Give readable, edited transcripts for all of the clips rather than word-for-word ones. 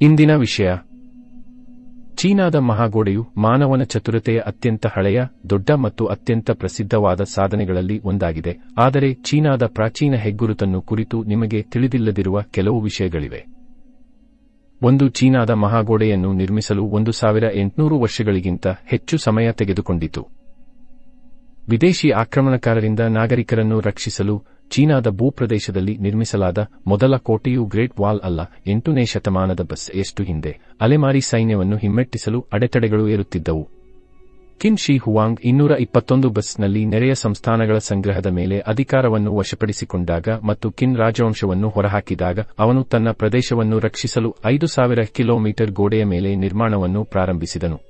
ಇಂದಿನ ವಿಷಯ: ಚೀನಾದ ಮಹಾಗೋಡೆಯು ಮಾನವನ ಚತುರತೆಯ ಅತ್ಯಂತ ಹಳೆಯ, ದೊಡ್ಡ ಮತ್ತು ಅತ್ಯಂತ ಪ್ರಸಿದ್ಧವಾದ ಸಾಧನೆಗಳಲ್ಲಿ ಒಂದಾಗಿದೆ. ಆದರೆ ಚೀನಾದ ಪ್ರಾಚೀನ ಹೆಗ್ಗುರುತನ್ನು ಕುರಿತು ನಿಮಗೆ ತಿಳಿದಿಲ್ಲದಿರುವ ಕೆಲವು ವಿಷಯಗಳಿವೆ. ಒಂದು, ಚೀನಾದ ಮಹಾಗೋಡೆಯನ್ನು ನಿರ್ಮಿಸಲು 1800 ವರ್ಷಗಳಿಗಿಂತ ಹೆಚ್ಚು ಸಮಯ ತೆಗೆದುಕೊಂಡಿತು. ವಿದೇಶಿ ಆಕ್ರಮಣಕಾರರಿಂದ ನಾಗರಿಕರನ್ನು ರಕ್ಷಿಸಲು ಚೀನಾದ ಭೂಪ್ರದೇಶದಲ್ಲಿ ನಿರ್ಮಿಸಲಾದ ಮೊದಲ ಕೋಟೆಯು ಗ್ರೇಟ್ ವಾಲ್ ಅಲ್ಲ. 8ನೇ ಶತಮಾನದ ಎಷ್ಟು ಹಿಂದೆ ಅಲೆಮಾರಿ ಸೈನ್ಯವನ್ನು ಹಿಮ್ಮೆಟ್ಟಿಸಲು ಅಡೆತಡೆಗಳು ಏರುತ್ತಿದ್ದವು. ಕಿನ್ ಶಿ ಹುವಾಂಗ್ 221 ನಲ್ಲಿ ನೆರೆಯ ಸಂಸ್ಥಾನಗಳ ಸಂಗ್ರಹದ ಮೇಲೆ ಅಧಿಕಾರವನ್ನು ವಶಪಡಿಸಿಕೊಂಡಾಗ ಮತ್ತು ಕಿನ್ ರಾಜವಂಶವನ್ನು ಹೊರಹಾಕಿದಾಗ ಅವನು ತನ್ನ ಪ್ರದೇಶವನ್ನು ರಕ್ಷಿಸಲು 5000 ಕಿಲೋಮೀಟರ್ ಗೋಡೆಯ ಮೇಲೆ ನಿರ್ಮಾಣವನ್ನು ಪ್ರಾರಂಭಿಸಿದನು.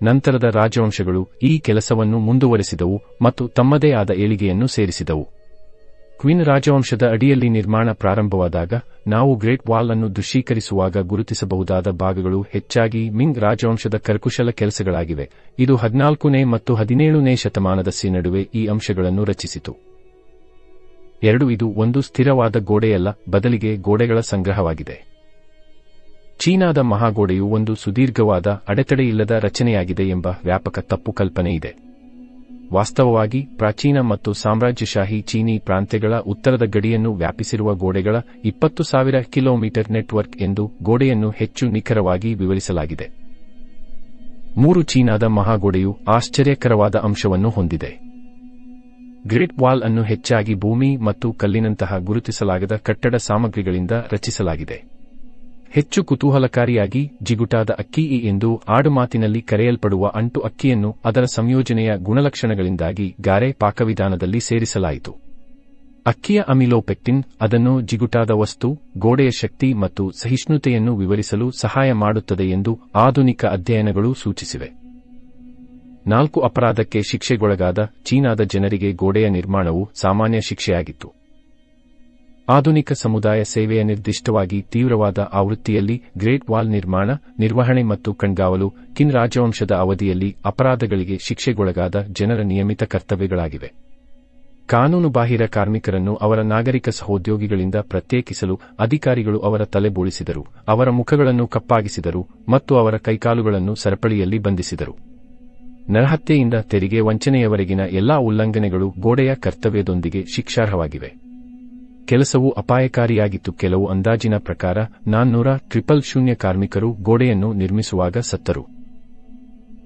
ನಂತರದ ರಾಜವಂಶಗಳು ಈ ಕೆಲಸವನ್ನು ಮುಂದುವರೆಸಿದವು ಮತ್ತು ತಮ್ಮದೇ ಆದ ಏಳಿಗೆಯನ್ನು ಸೇರಿಸಿದವು. ಕ್ವಿನ್ ರಾಜವಂಶದ ಅಡಿಯಲ್ಲಿ ನಿರ್ಮಾಣ ಪ್ರಾರಂಭವಾದಾಗ ನಾವು ಗ್ರೇಟ್ ವಾಲ್ ಅನ್ನು ದೃಶ್ಯೀಕರಿಸುವಾಗ ಗುರುತಿಸಬಹುದಾದ ಭಾಗಗಳು ಹೆಚ್ಚಾಗಿ ಮಿಂಗ್ ರಾಜವಂಶದ ಕರಕುಶಲ ಕೆಲಸಗಳಾಗಿವೆ. ಇದು 14ನೇ ಮತ್ತು 17ನೇ ಶತಮಾನದ ನಡುವೆ ಈ ಅಂಶಗಳನ್ನು ರಚಿಸಿತು. 2. ಇದು ಒಂದು ಸ್ಥಿರವಾದ ಗೋಡೆಯಲ್ಲ, ಬದಲಿಗೆ ಗೋಡೆಗಳ ಸಂಗ್ರಹವಾಗಿದೆ. ಚೀನಾದ ಮಹಾಗೋಡೆಯು ಒಂದು ಸುದೀರ್ಘವಾದ, ಅಡೆತಡೆಯಿಲ್ಲದ ರಚನೆಯಾಗಿದೆ ಎಂಬ ವ್ಯಾಪಕ ತಪ್ಪು ಕಲ್ಪನೆ ಇದೆ. ವಾಸ್ತವವಾಗಿ ಪ್ರಾಚೀನ ಮತ್ತು ಸಾಮ್ರಾಜ್ಯಶಾಹಿ ಚೀನೀ ಪ್ರಾಂತ್ಯಗಳ ಉತ್ತರದ ಗಡಿಯನ್ನು ವ್ಯಾಪಿಸಿರುವ ಗೋಡೆಗಳ 20,000 ಕಿಲೋಮೀಟರ್ ನೆಟ್ವರ್ಕ್ ಎಂದು ಗೋಡೆಯನ್ನು ಹೆಚ್ಚು ನಿಖರವಾಗಿ ವಿವರಿಸಲಾಗಿದೆ. 3. ಚೀನಾದ ಮಹಾಗೋಡೆಯು ಆಶ್ಚರ್ಯಕರವಾದ ಅಂಶವನ್ನು ಹೊಂದಿದೆ. ಗ್ರೇಟ್ ವಾಲ್ ಅನ್ನು ಹೆಚ್ಚಾಗಿ ಭೂಮಿ ಮತ್ತು ಕಲ್ಲಿನಂತಹ ಗುರುತಿಸಲಾಗದ ಕಟ್ಟಡ ಸಾಮಗ್ರಿಗಳಿಂದ ರಚಿಸಲಾಗಿದೆ. ಹೆಚ್ಚು ಕುತೂಹಲಕಾರಿಯಾಗಿ, ಜಿಗುಟಾದ ಅಕ್ಕಿ ಎಂದು ಆಡುಮಾತಿನಲ್ಲಿ ಕರೆಯಲ್ಪಡುವ ಅಂಟು ಅಕ್ಕಿಯನ್ನು ಅದರ ಸಂಯೋಜನೆಯ ಗುಣಲಕ್ಷಣಗಳಿಂದಾಗಿ ಗಾರೆ ಪಾಕವಿಧಾನದಲ್ಲಿ ಸೇರಿಸಲಾಯಿತು. ಅಕ್ಕಿಯ ಅಮಿಲೋಪೆಕ್ಟಿನ್ ಅದನ್ನು ಜಿಗುಟಾದ ವಸ್ತು, ಗೋಡೆಯ ಶಕ್ತಿ ಮತ್ತು ಸಹಿಷ್ಣುತೆಯನ್ನು ವಿವರಿಸಲು ಸಹಾಯ ಮಾಡುತ್ತದೆ ಎಂದು ಆಧುನಿಕ ಅಧ್ಯಯನಗಳು ಸೂಚಿಸಿವೆ. 4. ಅಪರಾಧಕ್ಕೆ ಶಿಕ್ಷೆಗೊಳಗಾದ ಚೀನಾದ ಜನರಿಗೆ ಗೋಡೆಯ ನಿರ್ಮಾಣವು ಸಾಮಾನ್ಯ ಶಿಕ್ಷೆಯಾಗಿತ್ತು. ಆಧುನಿಕ ಸಮುದಾಯ ಸೇವೆಯ ನಿರ್ದಿಷ್ಟವಾಗಿ ತೀವ್ರವಾದ ಆವೃತ್ತಿಯಲ್ಲಿ ಗ್ರೇಟ್ ವಾಲ್ ನಿರ್ಮಾಣ, ನಿರ್ವಹಣೆ ಮತ್ತು ಕಣ್ಗಾವಲು ಕಿನ್ ರಾಜವಂಶದ ಅವಧಿಯಲ್ಲಿ ಅಪರಾಧಗಳಿಗೆ ಶಿಕ್ಷೆಗೊಳಗಾದ ಜನರ ನಿಯಮಿತ ಕರ್ತವ್ಯಗಳಾಗಿವೆ. ಕಾನೂನುಬಾಹಿರ ಕಾರ್ಮಿಕರನ್ನು ಅವರ ನಾಗರಿಕ ಸಹೋದ್ಯೋಗಿಗಳಿಂದ ಪ್ರತ್ಯೇಕಿಸಲು ಅಧಿಕಾರಿಗಳು ಅವರ ತಲೆ ಬೋಳಿಸಿದರು, ಅವರ ಮುಖಗಳನ್ನು ಕಪ್ಪಾಗಿಸಿದರು ಮತ್ತು ಅವರ ಕೈಕಾಲುಗಳನ್ನು ಸರಪಳಿಯಲ್ಲಿ ಬಂಧಿಸಿದರು. ನರಹತ್ಯೆಯಿಂದ ತೆರಿಗೆ ವಂಚನೆಯವರೆಗಿನ ಎಲ್ಲಾ ಉಲ್ಲಂಘನೆಗಳು ಗೋಡೆಯ ಕರ್ತವ್ಯದೊಂದಿಗೆ ಶಿಕ್ಷಾರ್ಹವಾಗಿವೆ. ಕೆಲಸವು ಅಪಾಯಕಾರಿಯಾಗಿತ್ತು. ಕೆಲವು ಅಂದಾಜಿನ ಪ್ರಕಾರ 400 ಕಾರ್ಮಿಕರು ಗೋಡೆಯನ್ನು ನಿರ್ಮಿಸುವಾಗ ಸತ್ತರು.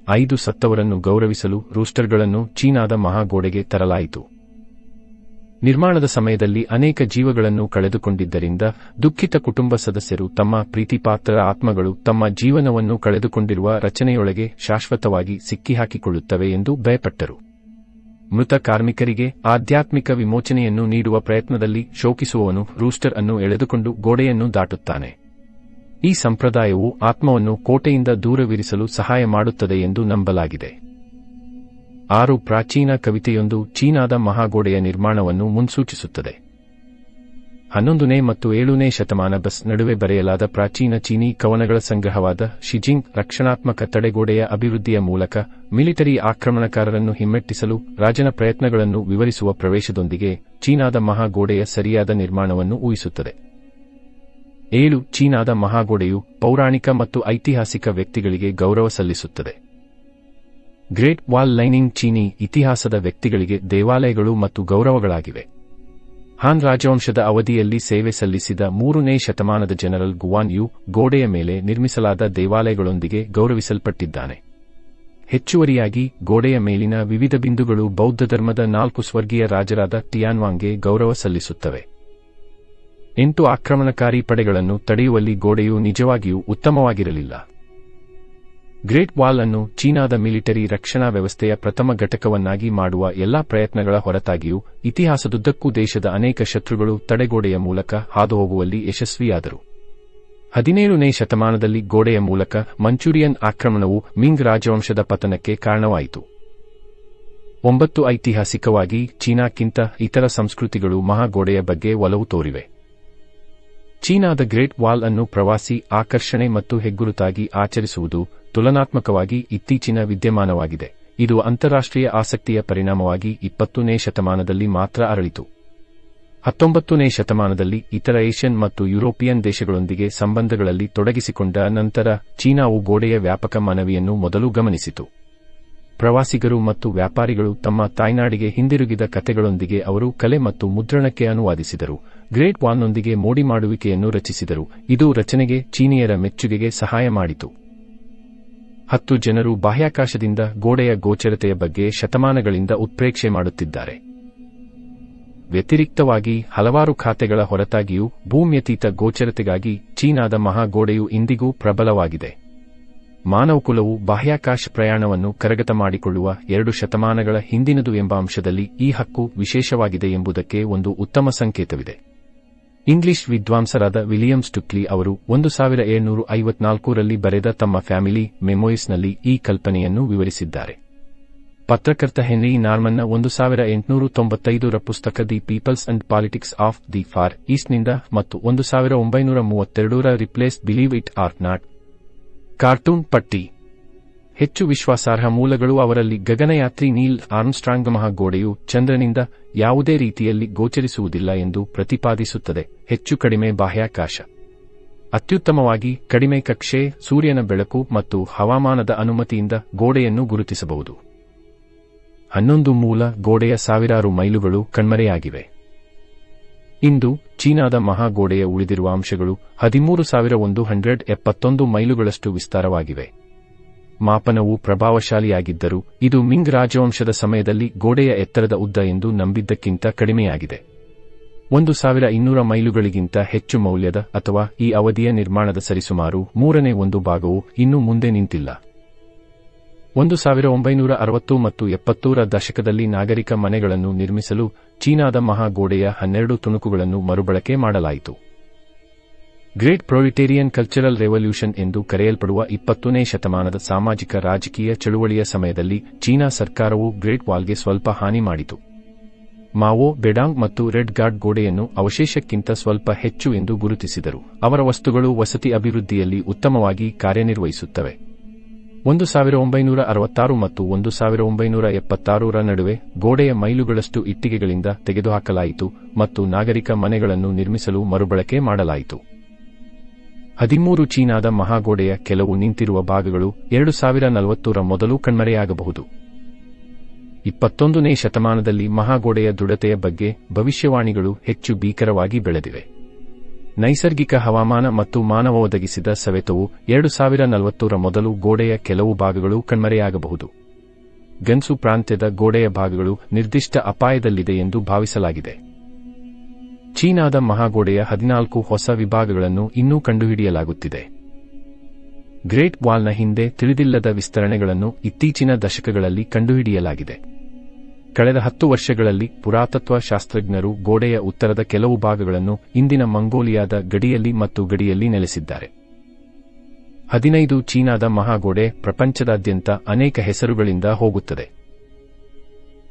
5. ಸತ್ತವರನ್ನು ಗೌರವಿಸಲು ರೂಸ್ಟರ್ಗಳನ್ನು ಚೀನಾದ ಮಹಾಗೋಡೆಗೆ ತರಲಾಯಿತು. ನಿರ್ಮಾಣದ ಸಮಯದಲ್ಲಿ ಅನೇಕ ಜೀವಗಳನ್ನು ಕಳೆದುಕೊಂಡಿದ್ದರಿಂದ ದುಃಖಿತ ಕುಟುಂಬ ಸದಸ್ಯರು ತಮ್ಮ ಪ್ರೀತಿಪಾತ್ರ ಆತ್ಮಗಳು ತಮ್ಮ ಜೀವನವನ್ನು ಕಳೆದುಕೊಂಡಿರುವ ರಚನೆಯೊಳಗೆ ಶಾಶ್ವತವಾಗಿ ಸಿಕ್ಕಿಹಾಕಿಕೊಳ್ಳುತ್ತವೆ ಎಂದು ಭಯಪಟ್ಟರು. ಮೃತ ಕಾರ್ಮಿಕರಿಗೆ ಆಧ್ಯಾತ್ಮಿಕ ವಿಮೋಚನೆಯನ್ನು ನೀಡುವ ಪ್ರಯತ್ನದಲ್ಲಿ ಶೋಕಿಸುವವನು ರೂಸ್ಟರ್ ಅನ್ನು ಎಳೆದುಕೊಂಡು ಗೋಡೆಯನ್ನು ದಾಟುತ್ತಾನೆ. ಈ ಸಂಪ್ರದಾಯವು ಆತ್ಮವನ್ನು ಕೋಟೆಯಿಂದ ದೂರವಿರಿಸಲು ಸಹಾಯ ಮಾಡುತ್ತದೆ ಎಂದು ನಂಬಲಾಗಿದೆ. 6. ಪ್ರಾಚೀನ ಕವಿತೆಯೊಂದು ಚೀನಾದ ಮಹಾಗೋಡೆಯ ನಿರ್ಮಾಣವನ್ನು ಮುನ್ಸೂಚಿಸುತ್ತದೆ. 11ನೇ ಮತ್ತು 7ನೇ ಶತಮಾನ ನಡುವೆ ಬರೆಯಲಾದ ಪ್ರಾಚೀನ ಚೀನೀ ಕವನಗಳ ಸಂಗ್ರಹವಾದ ಶಿಜಿಂಗ್ ರಕ್ಷಣಾತ್ಮಕ ತಡೆಗೋಡೆಯ ಅಭಿವೃದ್ಧಿಯ ಮೂಲಕ ಮಿಲಿಟರಿ ಆಕ್ರಮಣಕಾರರನ್ನು ಹಿಮ್ಮೆಟ್ಟಿಸಲು ರಾಜನ ಪ್ರಯತ್ನಗಳನ್ನು ವಿವರಿಸುವ ಪ್ರವೇಶದೊಂದಿಗೆ ಚೀನಾದ ಮಹಾಗೋಡೆಯ ಸರಿಯಾದ ನಿರ್ಮಾಣವನ್ನು ಊಹಿಸುತ್ತದೆ. 7. ಚೀನಾದ ಮಹಾಗೋಡೆಯು ಪೌರಾಣಿಕ ಮತ್ತು ಐತಿಹಾಸಿಕ ವ್ಯಕ್ತಿಗಳಿಗೆ ಗೌರವ ಸಲ್ಲಿಸುತ್ತದೆ. ಗ್ರೇಟ್ ವಾಲ್ ಲೈನಿಂಗ್ ಚೀನೀ ಇತಿಹಾಸದ ವ್ಯಕ್ತಿಗಳಿಗೆ ದೇವಾಲಯಗಳು ಮತ್ತು ಗೌರವಗಳಾಗಿವೆ. ಹಾನ್ ರಾಜವಂಶದ ಅವಧಿಯಲ್ಲಿ ಸೇವೆ ಸಲ್ಲಿಸಿದ 3ನೇ ಶತಮಾನದ ಜನರಲ್ ಗುವಾನ್ ಯು ಗೋಡೆಯ ಮೇಲೆ ನಿರ್ಮಿಸಲಾದ ದೇವಾಲಯಗಳೊಂದಿಗೆ ಗೌರವಿಸಲ್ಪಟ್ಟಿದ್ದಾನೆ. ಹೆಚ್ಚುವರಿಯಾಗಿ, ಗೋಡೆಯ ಮೇಲಿನ ವಿವಿಧ ಬಿಂದುಗಳು ಬೌದ್ಧ ಧರ್ಮದ 4 ಸ್ವರ್ಗೀಯ ರಾಜರಾದ ಟಿಯಾನ್ವಾಂಗ್ಗೆ ಗೌರವ ಸಲ್ಲಿಸುತ್ತವೆ. 8. ಆಕ್ರಮಣಕಾರಿ ಪಡೆಗಳನ್ನು ತಡೆಯುವಲ್ಲಿ ಗೋಡೆಯು ನಿಜವಾಗಿಯೂ ಉತ್ತಮವಾಗಿರಲಿಲ್ಲ. ಗ್ರೇಟ್ ವಾಲ್ ಅನ್ನು ಚೀನಾದ ಮಿಲಿಟರಿ ರಕ್ಷಣಾ ವ್ಯವಸ್ಥೆಯ ಪ್ರಥಮ ಘಟಕವನ್ನಾಗಿ ಮಾಡುವ ಎಲ್ಲಾ ಪ್ರಯತ್ನಗಳ ಹೊರತಾಗಿಯೂ ಇತಿಹಾಸದುದ್ದಕ್ಕೂ ದೇಶದ ಅನೇಕ ಶತ್ರುಗಳು ತಡೆಗೋಡೆಯ ಮೂಲಕ ಹಾದುಹೋಗುವಲ್ಲಿ ಯಶಸ್ವಿಯಾದರು. 17ನೇ ಶತಮಾನದಲ್ಲಿ ಗೋಡೆಯ ಮೂಲಕ ಮಂಚೂರಿಯನ್ ಆಕ್ರಮಣವು ಮಿಂಗ್ ರಾಜವಂಶದ ಪತನಕ್ಕೆ ಕಾರಣವಾಯಿತು. 9. ಐತಿಹಾಸಿಕವಾಗಿ ಚೀನಾಕ್ಕಿಂತ ಇತರ ಸಂಸ್ಕೃತಿಗಳು ಮಹಾಗೋಡೆಯ ಬಗ್ಗೆ ಒಲವು ತೋರಿವೆ. ಚೀನಾದ ಗ್ರೇಟ್ ವಾಲ್ ಅನ್ನು ಪ್ರವಾಸಿ ಆಕರ್ಷಣೆ ಮತ್ತು ಹೆಗ್ಗುರುತಾಗಿ ಆಚರಿಸುವುದು ತುಲನಾತ್ಮಕವಾಗಿ ಇತ್ತೀಚಿನ ವಿದ್ಯಮಾನವಾಗಿದೆ. ಇದು ಅಂತಾರಾಷ್ಟ್ರೀಯ ಆಸಕ್ತಿಯ ಪರಿಣಾಮವಾಗಿ 20ನೇ ಶತಮಾನದಲ್ಲಿ ಮಾತ್ರ ಅರಳಿತು. 19ನೇ ಶತಮಾನದಲ್ಲಿ ಇತರ ಏಷ್ಯನ್ ಮತ್ತು ಯುರೋಪಿಯನ್ ದೇಶಗಳೊಂದಿಗೆ ಸಂಬಂಧಗಳಲ್ಲಿ ತೊಡಗಿಸಿಕೊಂಡ ನಂತರ ಚೀನಾವು ಗೋಡೆಯ ವ್ಯಾಪಕ ಮನವಿಯನ್ನು ಮೊದಲು ಗಮನಿಸಿತು. ಪ್ರವಾಸಿಗರು ಮತ್ತು ವ್ಯಾಪಾರಿಗಳು ತಮ್ಮ ತಾಯ್ನಾಡಿಗೆ ಹಿಂದಿರುಗಿದ ಕಥೆಗಳೊಂದಿಗೆ ಅವರು ಕಲೆ ಮತ್ತು ಮುದ್ರಣಕ್ಕೆ ಅನುವಾದಿಸಿದರು. ಗ್ರೇಟ್ ವಾಲ್ನೊಂದಿಗೆ ಮೋಡಿಮಾಡುವಿಕೆಯನ್ನು ರಚಿಸಿದರು. ಇದು ರಚನೆಗೆ ಚೀನಿಯರ ಮೆಚ್ಚುಗೆಗೆ ಸಹಾಯ ಮಾಡಿತು. 10 ಜನರು ಬಾಹ್ಯಾಕಾಶದಿಂದ ಗೋಡೆಯ ಗೋಚರತೆಯ ಬಗ್ಗೆ ಶತಮಾನಗಳಿಂದ ಉತ್ಪ್ರೇಕ್ಷೆ ಮಾಡುತ್ತಿದ್ದಾರೆ. ವ್ಯತಿರಿಕ್ತವಾಗಿ ಹಲವಾರು ಖಾತೆಗಳ ಹೊರತಾಗಿಯೂ ಭೂಮ್ಯತೀತ ಗೋಚರತೆಗಾಗಿ ಚೀನಾದ ಮಹಾಗೋಡೆಯು ಇಂದಿಗೂ ಪ್ರಬಲವಾಗಿದೆ. ಮಾನವಕುಲವು ಬಾಹ್ಯಾಕಾಶ ಪ್ರಯಾಣವನ್ನು ಕರಗತ ಮಾಡಿಕೊಳ್ಳುವ 2 ಶತಮಾನಗಳ ಹಿಂದಿನದು ಎಂಬ ಅಂಶದಲ್ಲಿ ಈ ಹಕ್ಕು ವಿಶೇಷವಾಗಿದೆ ಎಂಬುದಕ್ಕೆ ಒಂದು ಉತ್ತಮ ಸಂಕೇತವಿದೆ. ಇಂಗ್ಲಿಷ್ ವಿದ್ವಾಂಸರಾದ ವಿಲಿಯಂ ಸ್ಟುಕ್ಲಿ ಅವರು 1754ರಲ್ಲಿ ಬರೆದ ತಮ್ಮ ಫ್ಯಾಮಿಲಿ ಮೆಮೊಯಿಸ್ನಲ್ಲಿ ಈ ಕಲ್ಪನೆಯನ್ನು ವಿವರಿಸಿದ್ದಾರೆ. ಪತ್ರಕರ್ತ ಹೆನ್ರಿ ನಾರ್ಮನ್ನ 1895ರ ಪುಸ್ತಕ the peoples and politics of the far ಈಸ್ಟ್ನಿಂದ ಮತ್ತು 1932ರ Ripley's believe it or not cartoon ಪಟ್ಟಿ. ಹೆಚ್ಚು ವಿಶ್ವಾಸಾರ್ಹ ಮೂಲಗಳು ಅವರಲ್ಲಿ ಗಗನಯಾತ್ರಿ ನೀಲ್ ಆರ್ಮ್ಸ್ಟ್ರಾಂಗ್ ಮಹಾಗೋಡೆಯು ಚಂದ್ರನಿಂದ ಯಾವುದೇ ರೀತಿಯಲ್ಲಿ ಗೋಚರಿಸುವುದಿಲ್ಲ ಎಂದು ಪ್ರತಿಪಾದಿಸುತ್ತದೆ. ಹೆಚ್ಚು ಕಡಿಮೆ ಬಾಹ್ಯಾಕಾಶ, ಅತ್ಯುತ್ತಮವಾಗಿ ಕಡಿಮೆ ಕಕ್ಷೆ, ಸೂರ್ಯನ ಬೆಳಕು ಮತ್ತು ಹವಾಮಾನದ ಅನುಮತಿಯಿಂದ ಗೋಡೆಯನ್ನು ಗುರುತಿಸಬಹುದು. 11 ಮೂಲ ಗೋಡೆಯ ಸಾವಿರಾರು ಮೈಲುಗಳು ಕಣ್ಮರೆಯಾಗಿವೆ. ಇಂದು ಚೀನಾದ ಮಹಾಗೋಡೆಯ ಉಳಿದಿರುವ ಅಂಶಗಳು 13,171 ಮೈಲುಗಳಷ್ಟು ವಿಸ್ತಾರವಾಗಿವೆ. ಮಾಪನವು ಪ್ರಭಾವಶಾಲಿಯಾಗಿದ್ದರೂ ಇದು ಮಿಂಗ್ ರಾಜವಂಶದ ಸಮಯದಲ್ಲಿ ಗೋಡೆಯ ಎತ್ತರದ ಉದ್ದ ಎಂದು ನಂಬಿದ್ದಕ್ಕಿಂತ ಕಡಿಮೆಯಾಗಿದೆ. 1,200 ಮೈಲುಗಳಿಗಿಂತ ಹೆಚ್ಚು ಮೌಲ್ಯದ ಅಥವಾ ಈ ಅವಧಿಯ ನಿರ್ಮಾಣದ ಸರಿಸುಮಾರು 1/3 ಭಾಗವು ಇನ್ನೂ ಮುಂದೆ ನಿಂತಿಲ್ಲ. 1960 ಮತ್ತು 70ರ ದಶಕದಲ್ಲಿ ನಾಗರಿಕ ಮನೆಗಳನ್ನು ನಿರ್ಮಿಸಲು ಚೀನಾದ ಮಹಾಗೋಡೆಯ 12 ತುಣುಕುಗಳನ್ನು ಮರುಬಳಕೆ ಮಾಡಲಾಯಿತು. ಗ್ರೇಟ್ ಪ್ರೊಲಿಟೇರಿಯನ್ ಕಲ್ಚರಲ್ ರೆವಲ್ಯೂಷನ್ ಎಂದು ಕರೆಯಲ್ಪಡುವ 20ನೇ ಶತಮಾನದ ಸಾಮಾಜಿಕ ರಾಜಕೀಯ ಚಳುವಳಿಯ ಸಮಯದಲ್ಲಿ ಚೀನಾ ಸರ್ಕಾರವು ಗ್ರೇಟ್ ವಾಲ್ಗೆ ಸ್ವಲ್ಪ ಹಾನಿ ಮಾಡಿತು. ಮಾವೋ ಬೆಡಾಂಗ್ ಮತ್ತು ರೆಡ್ ಗಾರ್ಡ್ ಗೋಡೆಯನ್ನು ಅವಶೇಷಕ್ಕಿಂತ ಸ್ವಲ್ಪ ಹೆಚ್ಚು ಎಂದು ಗುರುತಿಸಿದರು. ಅವರ ವಸ್ತುಗಳು ವಸತಿ ಅಭಿವೃದ್ಧಿಯಲ್ಲಿ ಉತ್ತಮವಾಗಿ ಕಾರ್ಯನಿರ್ವಹಿಸುತ್ತವೆ. 1966 ಮತ್ತು 1976ರ ನಡುವೆ ಗೋಡೆಯ ಮೈಲುಗಳಷ್ಟು ಇಟ್ಟಿಗೆಗಳಿಂದ ತೆಗೆದುಹಾಕಲಾಯಿತು ಮತ್ತು ನಾಗರಿಕ ಮನೆಗಳನ್ನು ನಿರ್ಮಿಸಲು ಮರುಬಳಕೆ ಮಾಡಲಾಯಿತು. 13 ಚೀನಾದ ಮಹಾಗೋಡೆಯ ಕೆಲವು ನಿಂತಿರುವ ಭಾಗಗಳು 2040ರ ಮೊದಲು ಕಣ್ಮರೆಯಾಗಬಹುದು. 21ನೇ ಶತಮಾನದಲ್ಲಿ ಮಹಾಗೋಡೆಯ ದೃಢತೆಯ ಬಗ್ಗೆ ಭವಿಷ್ಯವಾಣಿಗಳು ಹೆಚ್ಚು ಭೀಕರವಾಗಿ ಬೆಳೆದಿವೆ. ನೈಸರ್ಗಿಕ ಹವಾಮಾನ ಮತ್ತು ಮಾನವ ಒದಗಿಸಿದ ಸವೆತವು 2040ರ ಮೊದಲು ಗೋಡೆಯ ಕೆಲವು ಭಾಗಗಳು ಕಣ್ಮರೆಯಾಗಬಹುದು. ಗನ್ಸು ಪ್ರಾಂತ್ಯದ ಗೋಡೆಯ ಭಾಗಗಳು ನಿರ್ದಿಷ್ಟ ಅಪಾಯದಲ್ಲಿದೆ ಎಂದು ಭಾವಿಸಲಾಗಿದೆ. ಚೀನಾದ ಮಹಾಗೋಡೆಯ 14 ಹೊಸ ವಿಭಾಗಗಳನ್ನು ಇನ್ನೂ ಕಂಡುಹಿಡಿಯಲಾಗುತ್ತಿದೆ. ಗ್ರೇಟ್ ವಾಲ್ನ ಹಿಂದೆ ತಿಳಿದಿಲ್ಲದ ವಿಸ್ತರಣೆಗಳನ್ನು ಇತ್ತೀಚಿನ ದಶಕಗಳಲ್ಲಿ ಕಂಡುಹಿಡಿಯಲಾಗಿದೆ. ಕಳೆದ 10 ವರ್ಷಗಳಲ್ಲಿ ಪುರಾತತ್ವ ಶಾಸ್ತ್ರಜ್ಞರು ಗೋಡೆಯ ಉತ್ತರದ ಕೆಲವು ಭಾಗಗಳನ್ನು ಇಂದಿನ ಮಂಗೋಲಿಯಾದ ಗಡಿಯಲ್ಲಿ ಮತ್ತು ಗಡಿಯಲ್ಲಿ ನೆಲೆಸಿದ್ದಾರೆ. 15 ಚೀನಾದ ಮಹಾಗೋಡೆ ಪ್ರಪಂಚದಾದ್ಯಂತ ಅನೇಕ ಹೆಸರುಗಳಿಂದ ಹೋಗುತ್ತದೆ.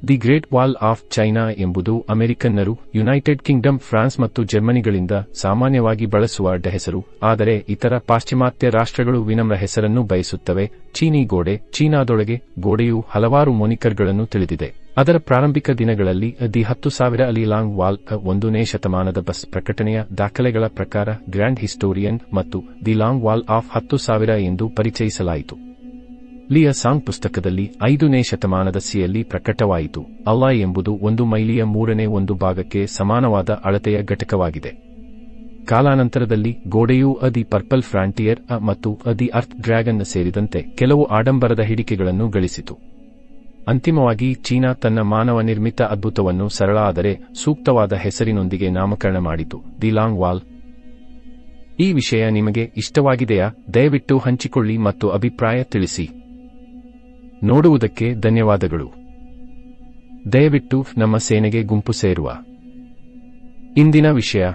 The great wall of China ಎಂಬುದು ಅಮೆರಿಕನ್ನರು, ಯುನೈಟೆಡ್ ಕಿಂಗ್ಡಮ್, ಫ್ರಾನ್ಸ್ ಮತ್ತು ಜರ್ಮನಿಗಳಿಂದ ಸಾಮಾನ್ಯವಾಗಿ ಬಳಸುವ ಹೆಸರು, ಆದರೆ ಇತರ ಪಾಶ್ಚಿಮಾತ್ಯ ರಾಷ್ಟ್ರಗಳು ವಿನಮ್ರ ಹೆಸರನ್ನು ಬಯಸುತ್ತವೆ. ಚೀನಿ ಗೋಡೆ. ಚೀನಾದೊಳಗೆ ಗೋಡೆಯು ಹಲವಾರು ಮೊನಿಕರ್ಗಳನ್ನು ತಿಳಿದಿದೆ. ಅದರ ಪ್ರಾರಂಭಿಕ ದಿನಗಳಲ್ಲಿ ದಿ 10,000 ಅಲಿ ಲಾಂಗ್ ವಾಲ್ 1ನೇ ಶತಮಾನದ ಬಸ್ ಪ್ರಕಟಣೆಯ ದಾಖಲೆಗಳ ಪ್ರಕಾರ ಗ್ರ್ಯಾಂಡ್ ಹಿಸ್ಟೋರಿಯನ್ ಮತ್ತು ದಿ ಲಾಂಗ್ ವಾಲ್ ಆಫ್ 10,000 ಎಂದು ಪರಿಚಯಿಸಲಾಯಿತು. ಲಿಯ ಸಾಂಗ್ ಪುಸ್ತಕದಲ್ಲಿ 5ನೇ ಶತಮಾನದ ಸಿಯಲ್ಲಿ ಪ್ರಕಟವಾಯಿತು. ಅಲ್ಲಾ ಎಂಬುದು 1 ಮೈಲಿಯ 1/3 ಭಾಗಕ್ಕೆ ಸಮಾನವಾದ ಅಳತೆಯ ಘಟಕವಾಗಿದೆ. ಕಾಲಾನಂತರದಲ್ಲಿ ಗೋಡೆಯು ದಿ ಪರ್ಪಲ್ ಫ್ರಾಂಟಿಯರ್ ಮತ್ತು ದಿ ಅರ್ತ್ ಡ್ರ್ಯಾಗನ್ ಸೇರಿದಂತೆ ಕೆಲವು ಆಡಂಬರದ ಹಿಡಿಕೆಗಳನ್ನು ಗಳಿಸಿತು. ಅಂತಿಮವಾಗಿ ಚೀನಾ ತನ್ನ ಮಾನವ ನಿರ್ಮಿತ ಅದ್ಭುತವನ್ನು ಸರಳ ಆದರೆ ಸೂಕ್ತವಾದ ಹೆಸರಿನೊಂದಿಗೆ ನಾಮಕರಣ ಮಾಡಿತು, ದಿ ಲಾಂಗ್ ವಾಲ್. ಈ ವಿಷಯ ನಿಮಗೆ ಇಷ್ಟವಾಗಿದೆಯಾ? ದಯವಿಟ್ಟು ಹಂಚಿಕೊಳ್ಳಿ ಮತ್ತು ಅಭಿಪ್ರಾಯ ತಿಳಿಸಿ. ನೋಡುವುದಕ್ಕೆ ಧನ್ಯವಾದಗಳು. ದಯವಿಟ್ಟು ನಮ್ಮ ಸೇನೆಗೆ ಗುಂಪು ಸೇರುವ. ಇಂದಿನ ವಿಷಯ